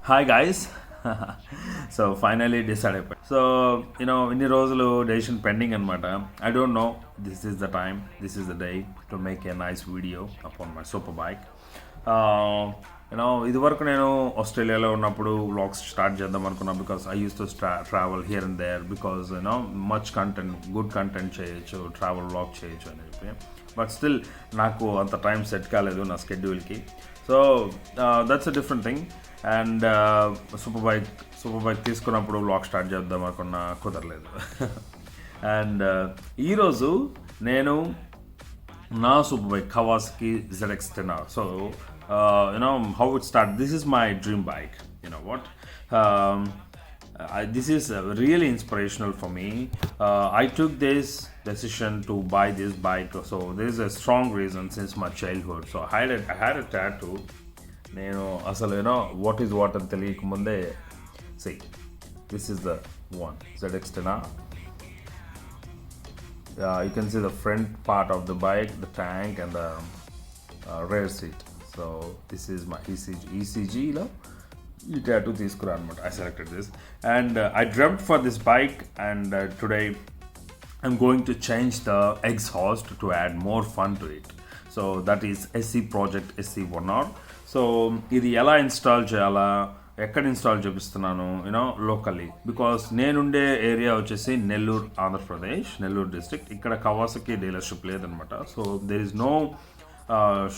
Hi guys. So finally decided. So inni రోజులు decision pending అనమాట. I don't know. This is the time. This is the day to make a nice video upon my superbike. ఇదివరకు నేను ఆస్ట్రేలియాలో ఉన్నప్పుడు vlogs start చేద్దాం అనుకున్నా because I use to travel here and there because much content good content చేయొచ్చు, travel vlog చేయొచ్చు అని చెప్పి. బట్ స్టిల్ నాకు అంత టైం సెట్ కాలేదు నా స్కెడ్యూల్కి. So that's a different thing. And super bike తీసుకున్నప్పుడు వ్లాగ్ స్టార్ట్ చేద్దాం అనుకున్నా కుదరలేదు. అండ్ ఈరోజు నేను నా super bike Kawasaki Zx10r. So how it started. This is my dream bike. You know what? This is really inspirational for me. I took this decision to buy this bike. So there is a strong reason since my childhood. So I had a tattoo. నేను అసలు what is what అని తెలియక ముందే see this is the one Zx10r. You can see the front part of the bike, the tank and the rear seat. So this is my ECG లో ఈ tattoo తీసుకురా అనమాట. I selected this and I dreamt for this bike and today I'm going to change the exhaust to add more fun to it. So that is SC Project SC1R. So ఇది ఎలా install చేయాలా, ఎక్కడ install చేపిస్తున్నాను locally, because నేనుండే area వచ్చేసి Nellore, Andhra Pradesh, Nellore district. ఇక్కడ Kawasaki dealership లేదనమాట. So there is no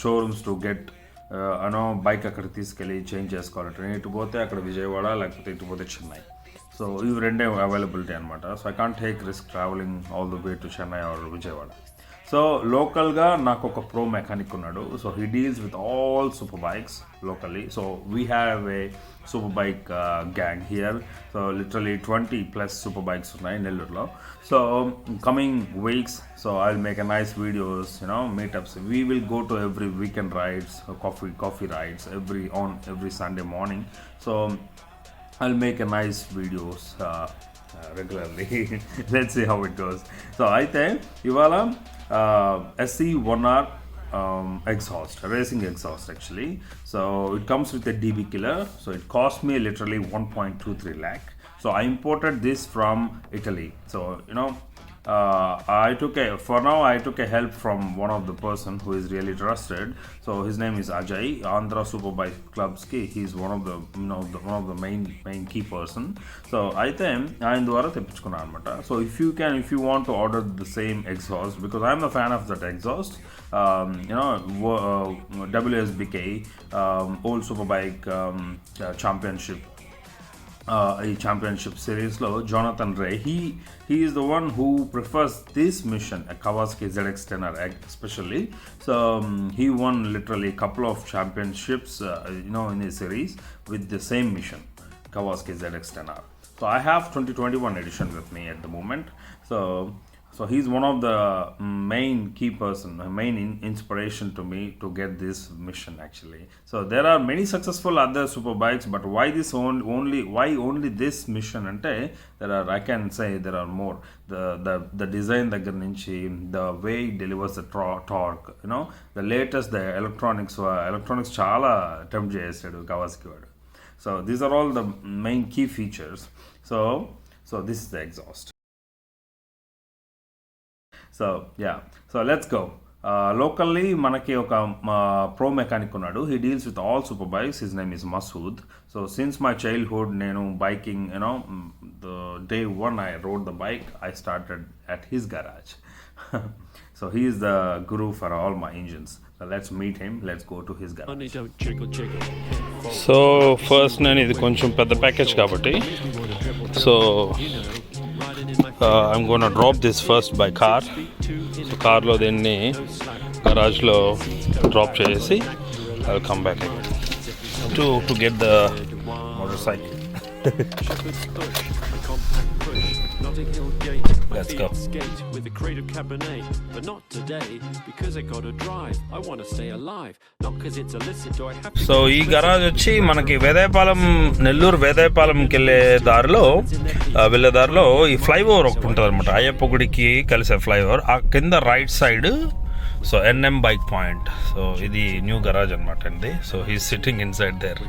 showrooms to get bike అక్కడికి తీసుకెళ్ళి చేంజ్ చేసుకోవాలంటే ఇటు పోతే అక్కడ విజయవాడ, లేకపోతే ఇటు పోతే చెన్నై. సో ఇవి రెండే అవైలబిలిటీ అనమాట. So I can't take risk travelling all the way to Chennai or Vijayawada. So లోకల్గా నాకు ఒక ప్రో మెకానిక్ ఉన్నాడు. So he deals with all super bikes locally. So we have a super bike gang here. So literally 20+ super bikes ఉన్నాయి నెల్లూరులో. So coming weeks so I will make a nice videos, meetups. We will go to every weekend rides, coffee rides every Sunday morning. So I'll make a nice videos regularly. Let's see how it goes. So అయితే ఇవాళ SC1R exhaust, racing exhaust actually. So it comes with a DB killer. So it cost me literally 1.23 lakh. So I imported this from Italy. So I took a help from one of the person who is really trusted. So his name is Ajay, Andhra Superbikes Clubs ki. He's one of the one of the main key person. So I think I ద్వారా తెప్పించుకున్నాను అనమాట. So if you want to order the same exhaust, because I'm a fan of that exhaust, WSBK Old Superbike Championship. ఈ championship సిరీస్లో Jonathan ray he is the one who prefers this mission, a Kawasaki Zx10r especially. So he won literally a couple of championships in his series with the same mission, Kawasaki Zx10r. So I have 2021 edition with me at the moment. So he's one of the main key person, main inspiration to me to get this mission actually. So there are many successful other super bikes, but why only this mission ante I can say there are more. The design దగ్గర నుంచి, the way it delivers the torque, the latest, the electronics చాలా attempt చేసాడు Kawasaki వాడు. So these are all the main key features. So this is the exhaust. So yeah, so let's go. Locally మనకి ఒక pro mechanic ఉన్నాడు. He deals with all super bikes. His name is Masood. So since my childhood నేను biking, the day one I rode the bike, I started at his garage. So he is the guru for all my engines. So let's meet him. Let's go to his garage. So first నేను ఇది కొంచెం పెద్ద package కాబట్టి so I'm gonna drop this first by car. So కార్లో దీన్ని గరాజ్లో drop చేసి I'll come back to get the motorcycle. Let's go. With a crate of Cabernet, but not today because I got to drive. I want to stay alive, not because it's illicit. Do I have to? So ఈ garage వచ్చి మనకి వేదాయపాలెం, నెల్లూరు వేదాయపాలెంకి వెళ్ళే దారిలో ఈ flyover ఒకటి ఉంటుంది అనమాట. అయ్యప్ప గుడికి కలిసే ఫ్లైఓవర్. ఆ కింద right side so NM bike point. So ఇది న్యూ గరాజ్ అనమాట అండి. So he sitting inside there.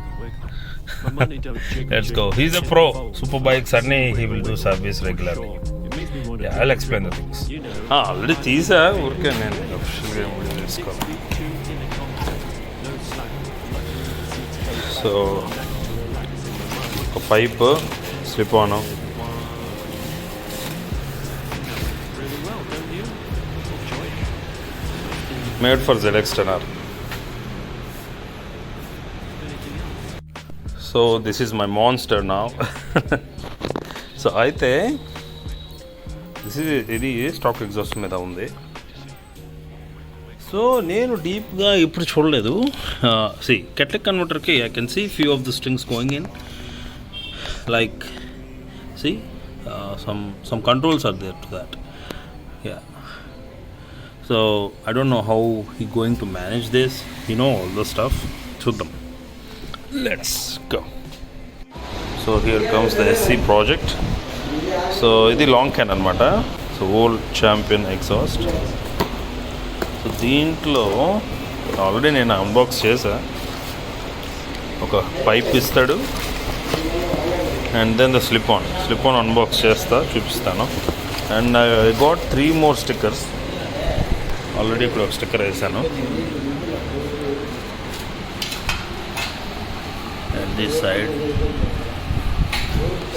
Let's go. He's a pro. Superbikes Sunny, he will do service regularly. Yeah, I'll explain the things. Already these are working and officially so a pipe slip on. Made for Zx10r. So this is my monster now. So అయితే ఇది stock exhaust మీద ఉంది. So నేను డీప్గా ఇప్పుడు చూడలేదు. సి catalytic కన్వర్టర్కి I can see few of the strings going in like see some controls are there to that. Yeah. So I don't know how he going to manage this. You know all the stuff. Chuddam. Let's go. So here comes the SC project. So ఇది long can అనమాట. So old champion exhaust. So దీంట్లో already నేను unbox చేసా. ఒక pipe ఇస్తాడు and then the slip on unbox చేస్తా, చూపిస్తాను. And I got 3 more stickers. Already ఇప్పుడు ఒక స్టిక్కర్ వేసాను. And this side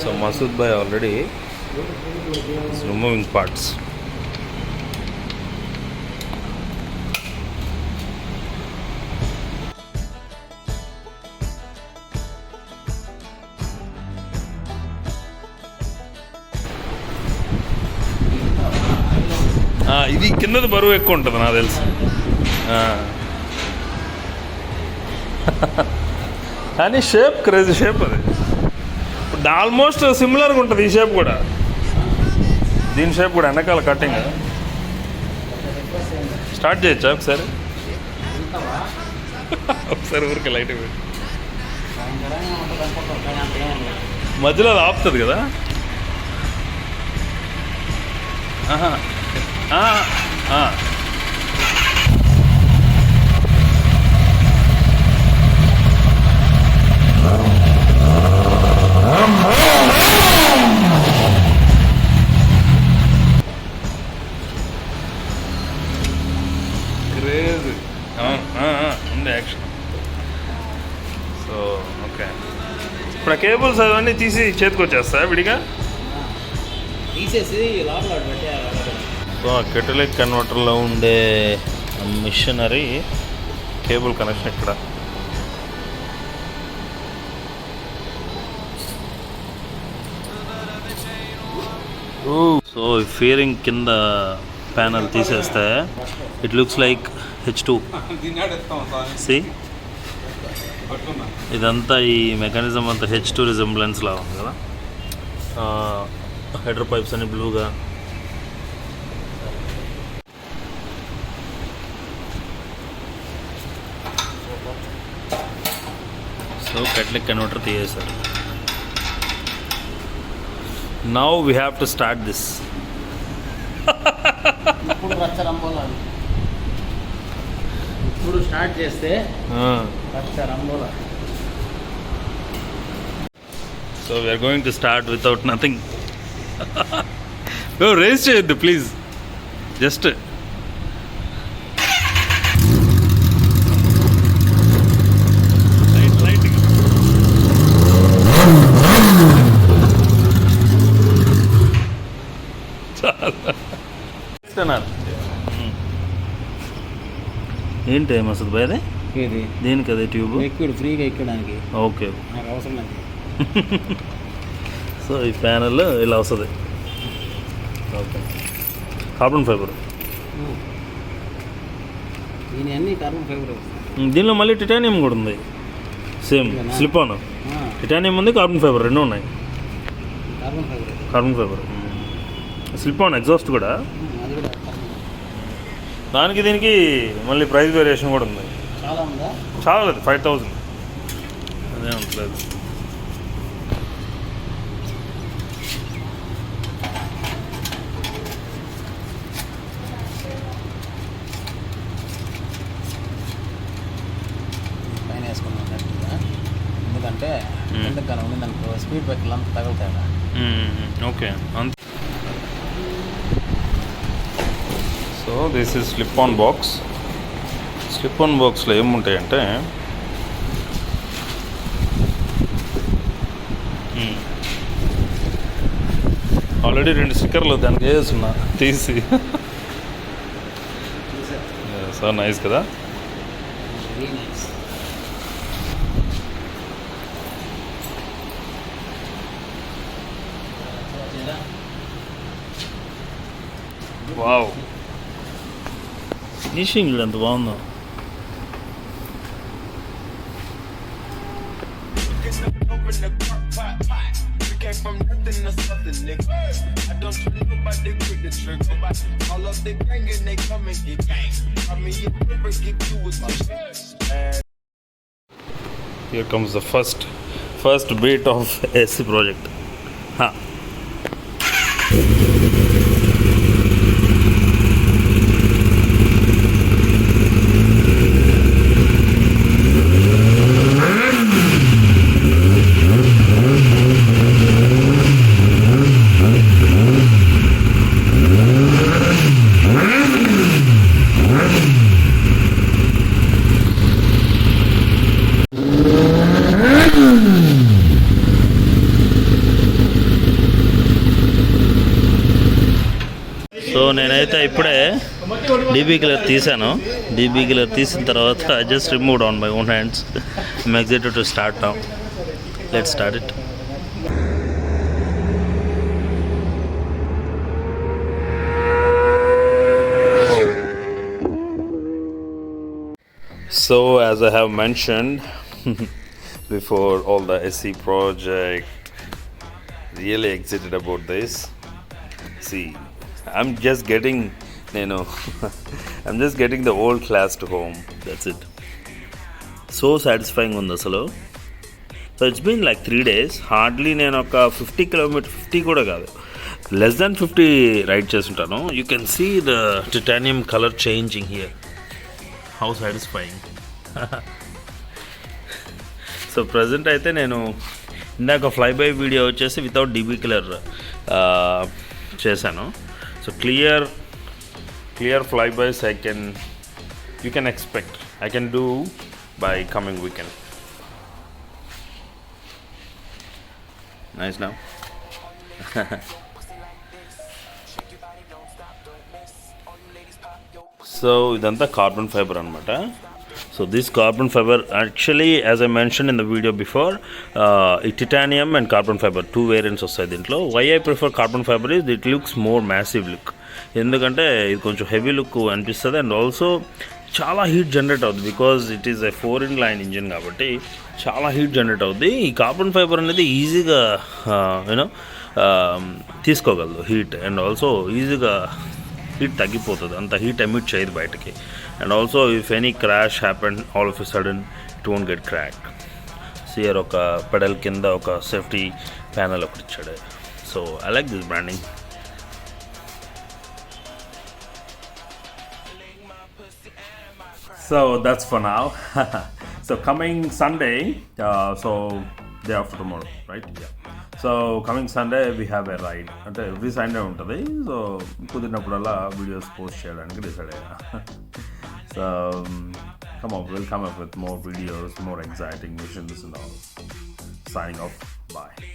so Masood bhai already is removing parts. ఇది కిందది బరువు ఎక్కువ ఉంటుంది నాకు తెలుసు. కానీ షేప్ క్రేజీ షేప్ అది. ఆల్మోస్ట్ సిమిలర్గా ఉంటుంది ఈ షేప్ కూడా. దీని షేప్ కూడా వెనకాల కటింగ్. స్టార్ట్ చేయొచ్చా ఒకసారి? ఒకసారి ఊరికి లైట్ పెట్టి మధ్యలో అది ఆపుతుంది కదా. క్రేజ్ ఉంది యాక్షన్. సో ఓకే, ఇప్పుడు ఆ కేబుల్స్ అవన్నీ తీసి చేతికి వచ్చేస్తా విడిగా తీసేసి. సో ఆ కెటలిక్ కన్వర్టర్లో ఉండే మిషనరీ కేబుల్ కనెక్షన్ ఇక్కడ. సో ఈ ఫియరింగ్ కింద ప్యానల్ తీసేస్తే ఇట్ లుక్స్ లైక్ H2. సి ఇదంతా ఈ మెకానిజం అంతా H2 రిజెంబ్లెన్స్ లా ఉంది కదా. హెడర్ పైప్స్ అన్ని బ్లూగా. సో కెటలిక్ కన్వర్టర్ తీసేశారు. Now we have to start this. ఇప్పుడు స్టార్ట్ చేస్తే so we are going to start without nothing. Race చేయొద్దు ప్లీజ్, జస్ట్ ఏంటి మసూద్ భాయ్? అదే దేనికి అదే ట్యూబ్ లిక్విడ్ ఫ్రీగా ఎక్కడానికి. ఓకే, నాకు అవసరం లేదు. సో ఈ ప్యానెల్ ఇలా వస్తుంది. Okay, carbon fibre. దీని అన్ని కార్బన్ ఫైబర్. దీనిలో మళ్ళీ టిటానియం కూడా ఉంది. సేమ్ స్లిప్ ఆన్ టిటానియం ఉంది, కార్బన్ ఫైబర్ రెండు ఉన్నాయి. Carbon fibre slip on exhaust కూడా. దానికి దీనికి మళ్ళీ ప్రైస్ వేరియేషన్ కూడా ఉంది. చాలా లేదు, 5000 అదే ఉంటుంది. ఎందుకంటే ఎందుకు కనుక దానికి స్పీడ్ బ్రేకర్లు అంతా తగులుతాయి. Okay. So this is slip on box. Slip on బాక్స్లో ఏముంటాయంటే ఆల్రెడీ 2 స్టిక్కర్లు దానికి వేస్తున్నా తీసి. సో నైస్ కదా. Very nice. వావ్, ఫినిషింగ్ ఎంత బాగుందో. From nothing to something, nigga. I don't trust nobody, quick to trigger. All of the gang and they come and get gang. I mean, you never get you with my shit. Here comes the first bit of SC project. Huh. So నేనైతే ఇప్పుడే DB killer తీసాను. DB killer తీసిన తర్వాత I just removed on my own hands. I'm excited to start now. Let's start it. So as I have mentioned before, all the SC project, really excited about this. See, I'm just getting I'm just getting the old class to home. That's it. So satisfying on the solo. So it's been like 3 days. Hardly నేను ఒక 50 కూడా కాదు, less than 50 ride చేస్తుంటాను. You can see the titanium color changing here. How satisfying. So present అయితే నేను ఇందాక fly by video వచ్చేసి without DB killer చేశాను. So clear fly bys you can expect I can do by coming weekend. Nice now. So ఇదంతా carbon fibre అనమాట. So this carbon fiber, actually as I mentioned in the video before, titanium and carbon fiber, 2 variants వస్తాయి దీంట్లో. Why I prefer carbon fiber is it looks more massive look. ఎందుకంటే ఇది కొంచెం heavy look అనిపిస్తుంది and also చాలా heat generate అవుతుంది because it is a 4-in-line engine కాబట్టి చాలా హీట్ జనరేట్ అవుతుంది. ఈ కార్బన్ ఫైబర్ అనేది ఈజీగా తీసుకోగలదు హీట్ అండ్ ఆల్సో ఈజీగా హీట్ తగ్గిపోతుంది, అంత హీట్ ఎమిట్ చేయదు బయటకి. And also if any crash happen all of a sudden it won't get crack. సియర్ ఒక పెడల్ కింద ఒక సేఫ్టీ ప్యానల్ ఒకటి ఇచ్చాడు. So I like this branding. So that's for now. So coming Sunday, so day after tomorrow, right? Yeah. So coming Sunday we have a ride. అంటే every Sunday ఉంటుంది. So కుదిరినప్పుడల్లా videos post చేయడానికి decide అయ్యా. So we'll come up with more videos, more exciting missions and all. Signing off. Bye.